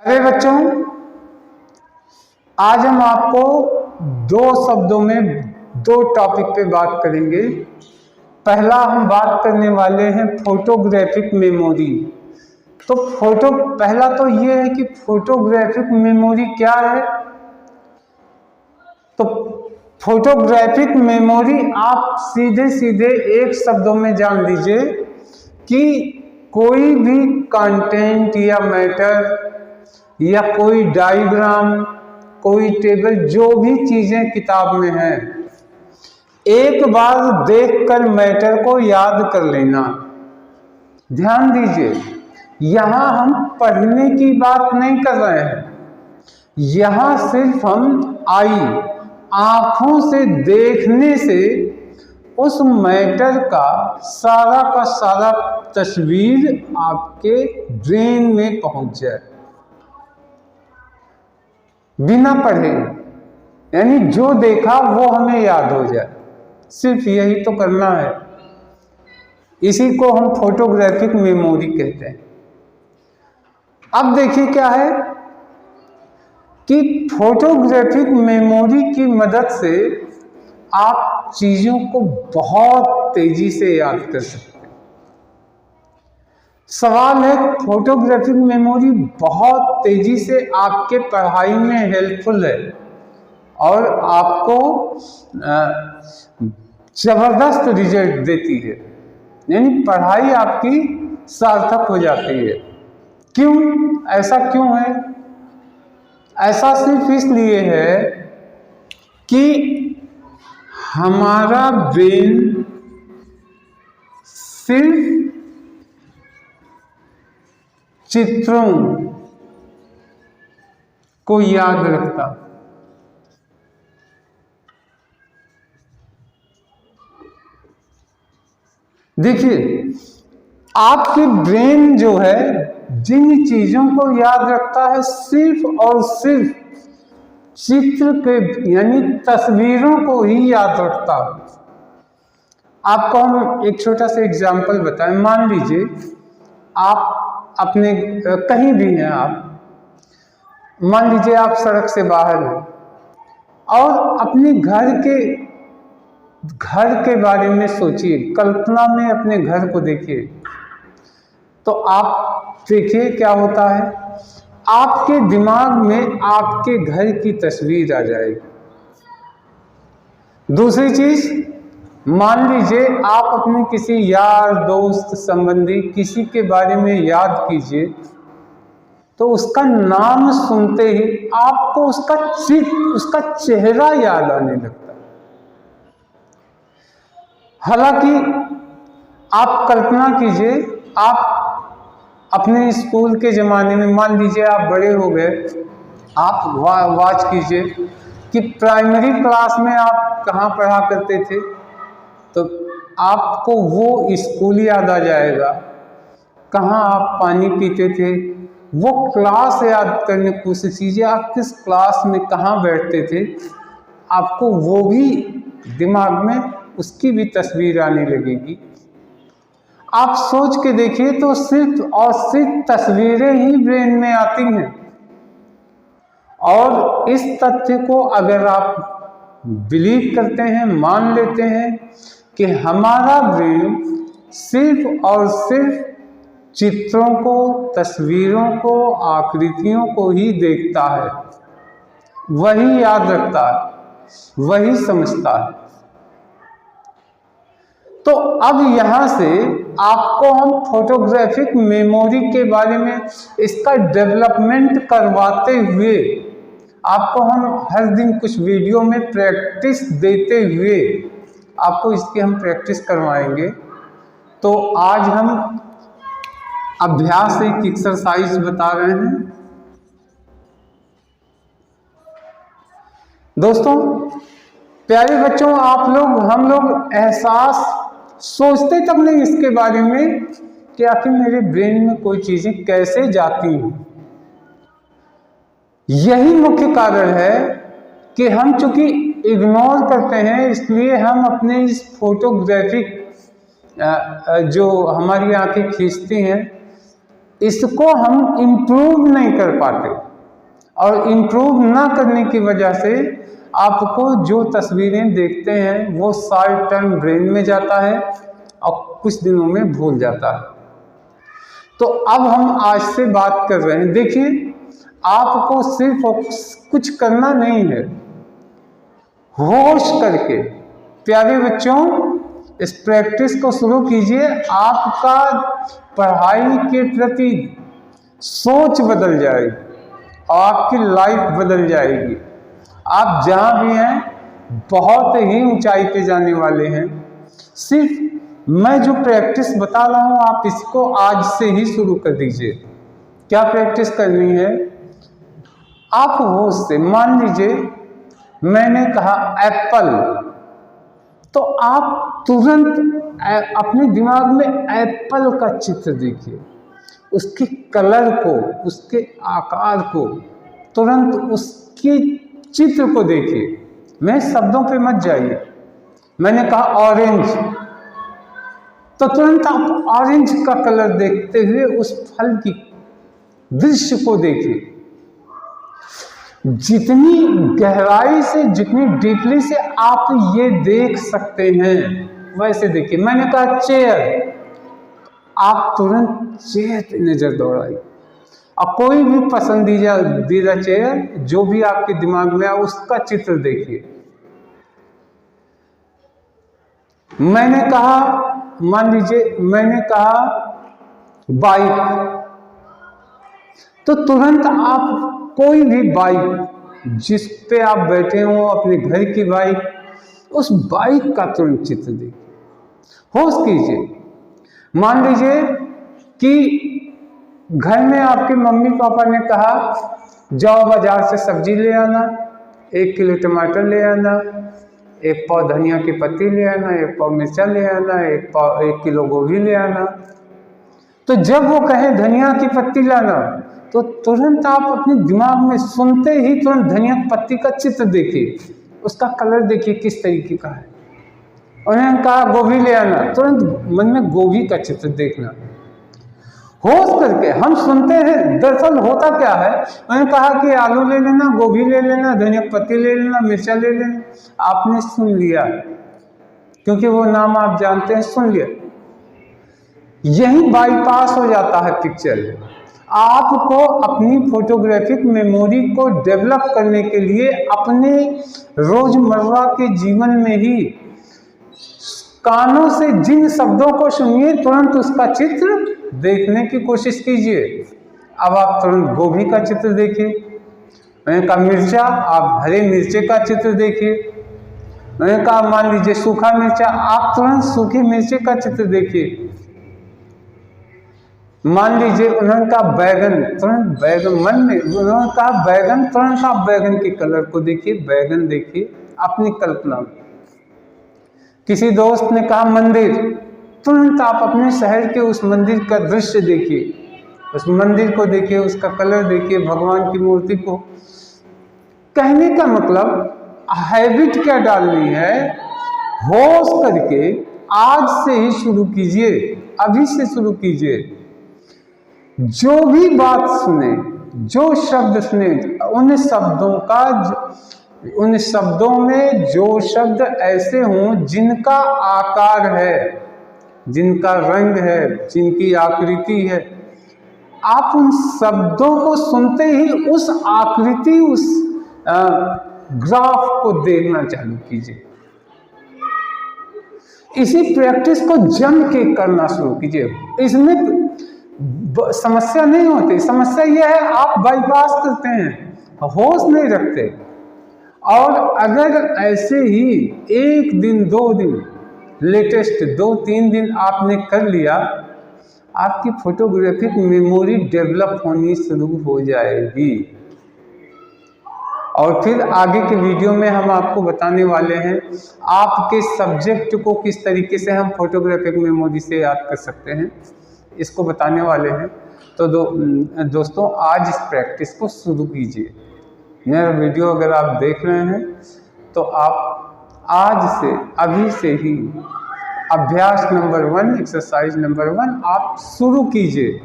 अरे बच्चों, आज हम आपको दो शब्दों में दो टॉपिक पे बात करेंगे। पहला हम बात करने वाले हैं फोटोग्राफिक मेमोरी। तो पहला तो ये है कि फोटोग्राफिक मेमोरी क्या है। तो फोटोग्राफिक मेमोरी आप सीधे सीधे एक शब्दों में जान लीजिए कि कोई भी कंटेंट या मैटर या कोई डायग्राम, कोई टेबल, जो भी चीजें किताब में हैं, एक बार देखकर मैटर को याद कर लेना। ध्यान दीजिए, यहां हम पढ़ने की बात नहीं कर रहे हैं। यहां सिर्फ हम आंखों से देखने से उस मैटर का सारा तस्वीर आपके ब्रेन में पहुंच जाए बिना पढ़े, यानी जो देखा वो हमें याद हो जाए। सिर्फ यही तो करना है। इसी को हम फोटोग्राफिक मेमोरी कहते हैं। अब देखिए क्या है कि फोटोग्राफिक मेमोरी की मदद से आप चीजों को बहुत तेजी से याद कर सकते हैं। सवाल है, फोटोग्राफिक मेमोरी बहुत तेजी से आपके पढ़ाई में हेल्पफुल है और आपको जबरदस्त रिजल्ट देती है, यानी पढ़ाई आपकी सार्थक हो जाती है। क्यों? ऐसा क्यों है? ऐसा सिर्फ इसलिए है कि हमारा ब्रेन सिर्फ चित्रों को याद रखता। देखिए, आपके ब्रेन जो है जिन चीजों को याद रखता है, सिर्फ और सिर्फ चित्र के यानी तस्वीरों को ही याद रखता है। आपको हम एक छोटा सा एग्जाम्पल बताएं। मान लीजिए आप अपने कहीं भी हैं, आप मान लीजिए आप सड़क से बाहर हैं और अपने घर के बारे में सोचिए, कल्पना में अपने घर को देखिए। तो आप देखिए क्या होता है, आपके दिमाग में आपके घर की तस्वीर आ जाएगी। दूसरी चीज, मान लीजिए आप अपने किसी यार, दोस्त, संबंधी किसी के बारे में याद कीजिए, तो उसका नाम सुनते ही आपको उसका चेहरा याद आने लगता है। हालांकि आप कल्पना कीजिए, आप अपने स्कूल के ज़माने में, मान लीजिए आप बड़े हो गए, आप वाच कीजिए कि प्राइमरी क्लास में आप कहाँ पढ़ा करते थे, तो आपको वो स्कूल याद आ जाएगा, कहाँ आप पानी पीते थे। वो क्लास याद करने की कोशिश कीजिए, आप किस क्लास में कहाँ बैठते थे, आपको वो भी दिमाग में उसकी भी तस्वीर आने लगेगी। आप सोच के देखिए तो सिर्फ और सिर्फ तस्वीरें ही ब्रेन में आती हैं। और इस तथ्य को अगर आप बिलीव करते हैं, मान लेते हैं कि हमारा ब्रेन सिर्फ और सिर्फ चित्रों को, तस्वीरों को, आकृतियों को ही देखता है, वही याद रखता है, वही समझता है। तो अब यहां से आपको हम फोटोग्राफिक मेमोरी के बारे में, इसका डेवलपमेंट करवाते हुए, आपको हम हर दिन कुछ वीडियो में प्रैक्टिस देते हुए आपको इसकी हम प्रैक्टिस करवाएंगे। तो आज हम अभ्यास, एक एक्सरसाइज बता रहे हैं। दोस्तों, प्यारे बच्चों, हम लोग एहसास सोचते तब नहीं इसके बारे में कि आखिर मेरे ब्रेन में कोई चीजें कैसे जाती हैं। यही मुख्य कारण है कि हम चूंकि इग्नोर करते हैं, इसलिए हम अपने इस फोटोग्राफिक जो हमारी आंखें खींचती हैं, इसको हम इम्प्रूव नहीं कर पाते, और इम्प्रूव ना करने की वजह से आपको जो तस्वीरें देखते हैं वो शॉर्ट टर्म ब्रेन में जाता है और कुछ दिनों में भूल जाता है। तो अब हम आज से बात कर रहे हैं, देखिए आपको सिर्फ कुछ करना नहीं है, होश करके प्यारे बच्चों इस प्रैक्टिस को शुरू कीजिए। आपका पढ़ाई के प्रति सोच बदल जाएगी और आपकी लाइफ बदल जाएगी। आप जहाँ भी हैं बहुत ही ऊंचाई पे जाने वाले हैं। सिर्फ मैं जो प्रैक्टिस बता रहा हूँ आप इसको आज से ही शुरू कर दीजिए। क्या प्रैक्टिस करनी है? आप होश से, मान लीजिए मैंने कहा एप्पल, तो आप तुरंत अपने दिमाग में एप्पल का चित्र देखिए, उसके कलर को, उसके आकार को, तुरंत उसके चित्र को देखिए, मैं शब्दों पे मत जाइए। मैंने कहा ऑरेंज, तो तुरंत आप ऑरेंज का कलर देखते हुए उस फल की दृश्य को देखिए। जितनी गहराई से, जितनी डीपली से आप ये देख सकते हैं वैसे देखिए। मैंने कहा चेयर, आप तुरंत चेयर पे नजर दौड़ाइए। अब कोई भी पसंदीदा चेयर जो भी आपके दिमाग में आए उसका चित्र देखिए। मैंने कहा, मान लीजिए मैंने कहा बाइक, तो तुरंत आप कोई भी बाइक जिस पे आप बैठे हो, अपने घर की बाइक, उस बाइक का तुरंत चित्र देखिए, होश कीजिए। मान लीजिए कि घर में आपके मम्मी पापा ने कहा जाओ बाजार से सब्जी ले आना, 1 किलो टमाटर ले आना, 1 पाव धनिया की पत्ती ले आना, 1 पाव मिर्चा ले आना, 1 किलो गोभी ले आना। तो जब वो कहे धनिया की पत्ती लाना, तो तुरंत आप अपने दिमाग में सुनते ही तुरंत धनिया की पत्ती का चित्र देखिए, उसका कलर देखिए किस तरीके का है। उन्होंने कहा गोभी ले आना, तुरंत मन में गोभी का चित्र देखना। होश करके हम सुनते हैं, दरअसल होता क्या है, उन्होंने कहा कि आलू ले लेना, गोभी ले लेना, धनिया की पत्ती ले लेना, मिर्चा ले लेना, आपने सुन लिया क्योंकि वो नाम आप जानते हैं, सुन लिया। यही बाईपास हो जाता है पिक्चर। आपको अपनी फोटोग्राफिक मेमोरी को डेवलप करने के लिए अपने रोजमर्रा के जीवन में ही कानों से जिन शब्दों को सुनिए तुरंत उसका चित्र देखने की कोशिश कीजिए। अब आप तुरंत गोभी का चित्र देखिए। मैंने कहा मिर्चा, आप हरे मिर्चे का चित्र देखिए। मैंने कहा मान लीजिए सूखा मिर्चा, आप तुरंत सूखे मिर्चे का चित्र देखिए। मान लीजिए उन्होंने कहा बैगन, तुरंत बैगन, मन में उन्होंने कहा बैगन, तुरंत आप बैगन के कलर को देखिए, बैगन देखिए अपनी कल्पना में। किसी दोस्त ने कहा मंदिर, तुरंत आप अपने शहर के उस मंदिर का दृश्य देखिए, उस मंदिर को देखिए, उसका कलर देखिए, भगवान की मूर्ति को। कहने का मतलब हैबिट क्या डालनी है, होश करके आज से ही शुरू कीजिए, अभी से शुरू कीजिए। जो भी बात सुने, जो शब्द सुने, उन शब्दों में जो शब्द ऐसे हों जिनका आकार है, जिनका रंग है, जिनकी आकृति है, आप उन शब्दों को सुनते ही उस आकृति, उस ग्राफ को देखना चालू कीजिए। इसी प्रैक्टिस को जम के करना शुरू कीजिए। इसमें समस्या नहीं होती, समस्या यह है आप बाईपास करते हैं, होश नहीं रखते। और अगर ऐसे ही 1 दिन 2 दिन, लेटेस्ट 2-3 दिन आपने कर लिया, आपकी फोटोग्राफिक मेमोरी डेवलप होनी शुरू हो जाएगी। और फिर आगे के वीडियो में हम आपको बताने वाले हैं आपके सब्जेक्ट को किस तरीके से हम फोटोग्राफिक मेमोरी से याद कर सकते हैं, इसको बताने वाले हैं। तो दोस्तों आज इस प्रैक्टिस को शुरू कीजिए। मेरा वीडियो अगर आप देख रहे हैं तो आप आज से, अभी से ही अभ्यास नंबर 1, एक्सरसाइज नंबर 1 आप शुरू कीजिए।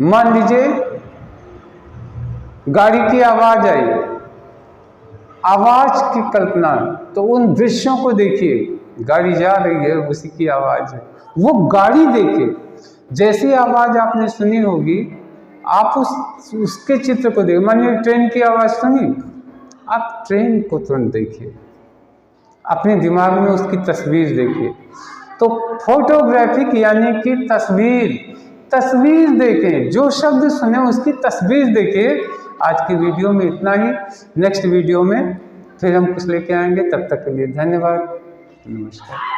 मान लीजिए गाड़ी की आवाज आई, आवाज की कल्पना, तो उन दृश्यों को देखिए, गाड़ी जा रही है उसी की आवाज है, वो गाड़ी देखे, जैसी आवाज आपने सुनी होगी आप उसके चित्र को देखिए। मानिए ट्रेन की आवाज सुनी, आप ट्रेन को तुरंत देखिए, अपने दिमाग में उसकी तस्वीर देखिए। तो फोटोग्राफिक यानी कि तस्वीर देखें, जो शब्द सुने उसकी तस्वीर देखें। आज की वीडियो में इतना ही, नेक्स्ट वीडियो में फिर हम कुछ लेके आएंगे। तब तक के लिए धन्यवाद, नमस्कार।